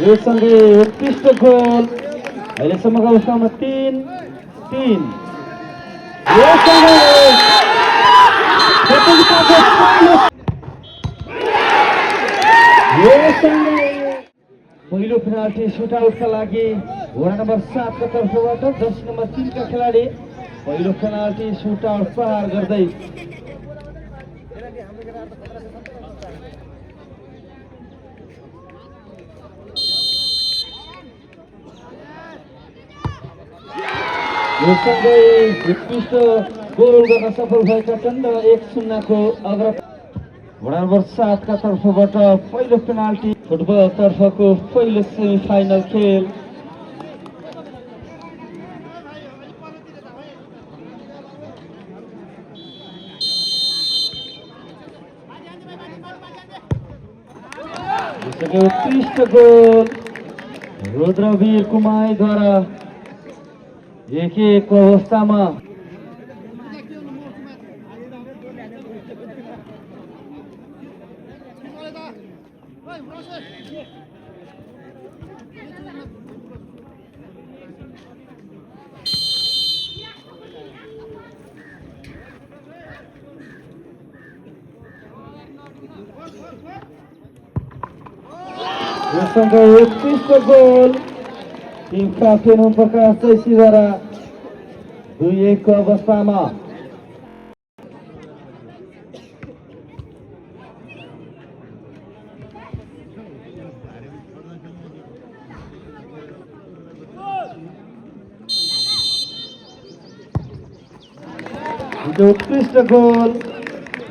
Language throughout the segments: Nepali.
यो सँगै उत्कृष्ट गोल अहिलेसम्मको अवस्थामा 3-3। यो सँगै पहिलो पेनाल्टी सुटआउटका लागि वडा नम्बर 7 को तर्फबाट जर्सी नम्बर 3 का खेलाडी पहिलो पेनाल्टी सुटआउट पार गर्दै यो सँगै उत्कृष्ट गोल गर्न सफल भएका छन् र 1-0 को अग्रता वडा नम्बर 7 का तर्फबाट पहिलो पेनाल्टी फुटबल तर्फको पहिलो सेमी फाइनल खेल। उत्कृष्ट गोल रुद्रवीर कुमाईद्वारा 1-1 को अवस्थामा यो सँगै उत्कृष्ट goal team captain Om Prakash जैसीद्वारा 2-1 को अवस्थामा उत्कृष्ट गोल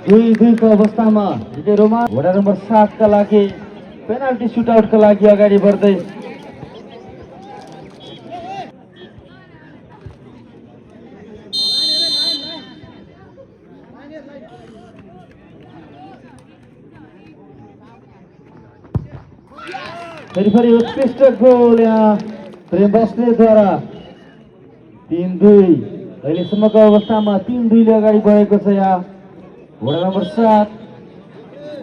2-2 को अवस्थामा रोमा वडा नम्बर 7 का लागि पेनाल्टी सुटआउटका लागि अगाडि बढ्दै फेरि उत्कृष्ट गोल यहाँ प्रेम बस्नेतद्वारा 3-2 अहिलेसम्मको अवस्थामा 3-2 ले अगाडि बढेको छ यहाँ वडा नम्बर 7।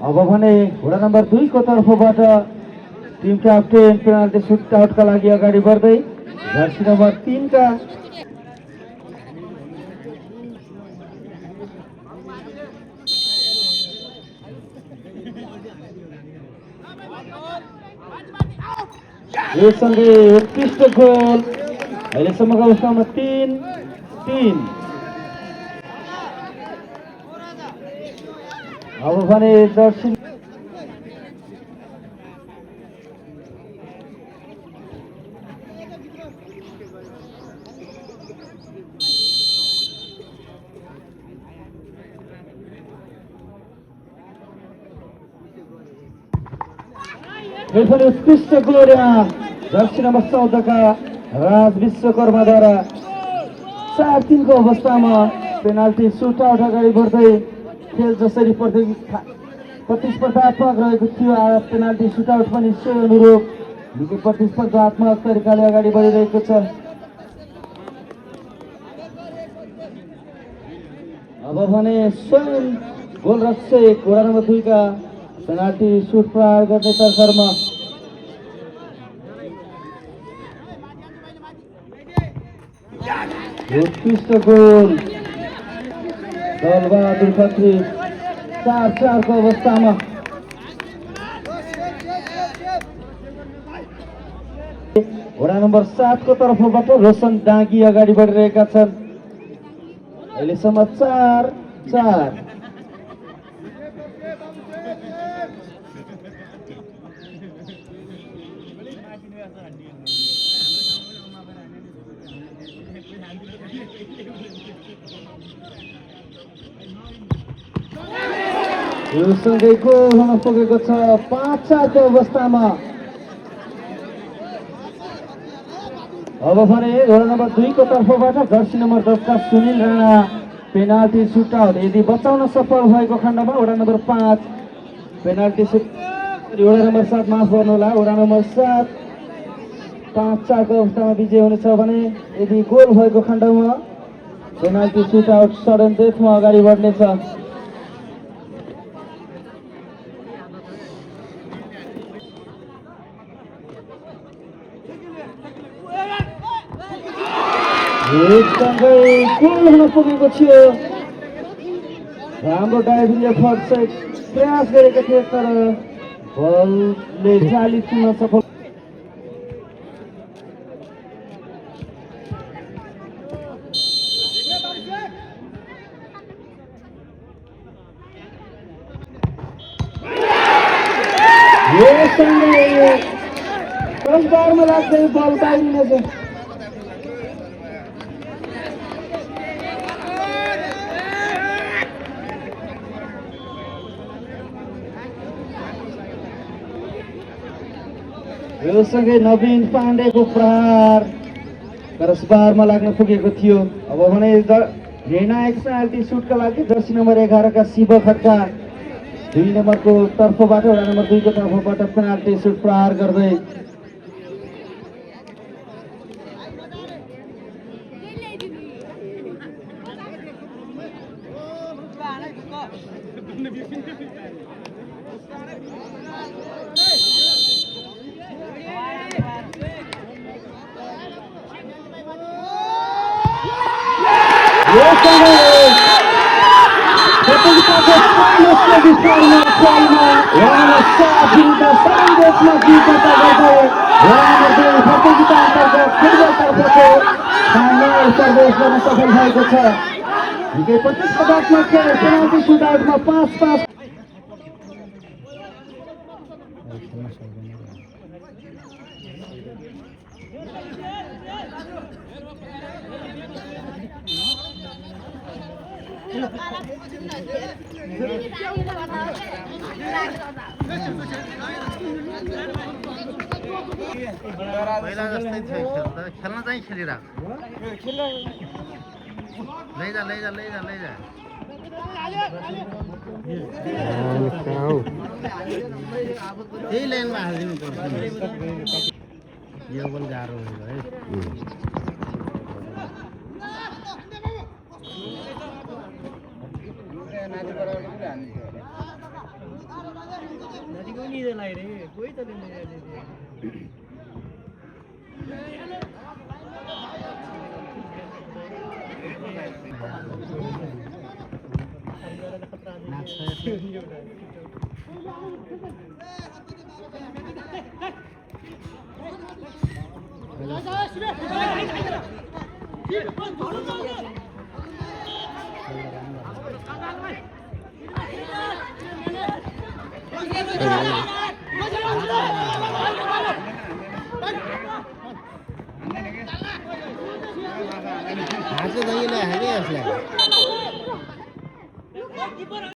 अब भने वडा नम्बर 2 को तर्फबाट टिम क्याप्टेन पेनाल्टी सुटआउटका लागि अगाडि बढ्दै जर्सी नम्बर 3 का यो सँगै उत्कृष्ट गोल अहिलेसम्मको अवस्थामा 3-3। अब भने जर्सी उत्कृष्ट गोल यहाँ जर्सी नम्बर 14 का राज विश्वकर्माद्वारा 4-3 को अवस्थामा पेनाल्टी सुटआउट अगाडि बढ्दै खेल जसरी प्रतिस्पर्धात्मक रहेको थियो पेनाल्टी सुटआउट पनि सोही अनुरूप निकै प्रतिस्पर्धात्मक तरिकाले अगाडि बढिरहेको छ। अब भने स्वयं गोलरक्षक वडा नम्बर 2 का पेनाल्टी सुट पार गर्ने तर्फमा उत्कृष्ट गोल दलबहादुर खत्री 4-4 को अवस्थामा वडा नम्बर 7 को तर्फबाट रोशन डाँगी अगाडि बढिरहेका छन् अहिलेसम्म 4-4। यो सँगै गोल हुन पुगेको छ 5-4 को अवस्थामा। अब भने वडा नम्बर 2 को तर्फबाट जर्सी नम्बर 10 का सुनिल राणा पेनाल्टी सुटआउट यदि बचाउन सफल भएको खण्डमा वडा नम्बर 5 पेनाल्टी सुट वडा नम्बर 7 माफ गर्नुहोला वडा नम्बर 7 5-4 को अवस्थामा विजय हुनेछ भने यदि गोल भएको खण्डमा पेनाल्टी सुटआउट सडन डेथमा अगाडि बढ्नेछ। एकदमै गोल हुन पुगेको थियो। राम्रो ड्राइभिङ एफर्ट चाहिँ प्रयास गरेका थिए तर बलले जाली चुन्न सफल। बारमा लाग्दै बल बाहिरिनेछ। यो सँगै नवीन पाण्डेको प्रहार क्रसबारमा लाग्न पुगेको थियो। अब भने निर्णायक पेनाल्टी सुटका लागि जर्सी नम्बर 11 का शिव खड्का 2 नम्बरको तर्फबाट वडा नम्बर 2 को तर्फबाट पेनाल्टी सुट प्रहार गर्दै सफल भएको छ। निकै 25 पदकमा पेनाल्टी सुटआउटमा 5-5 पहिला जस्तै थियो खेल्न चाहिँ खेलिरहेको लैजा त्यही लाइनमा हालिदिनु पर्छ। यो बल गाह्रो भयो है। हातले दहीले हाले यसलाई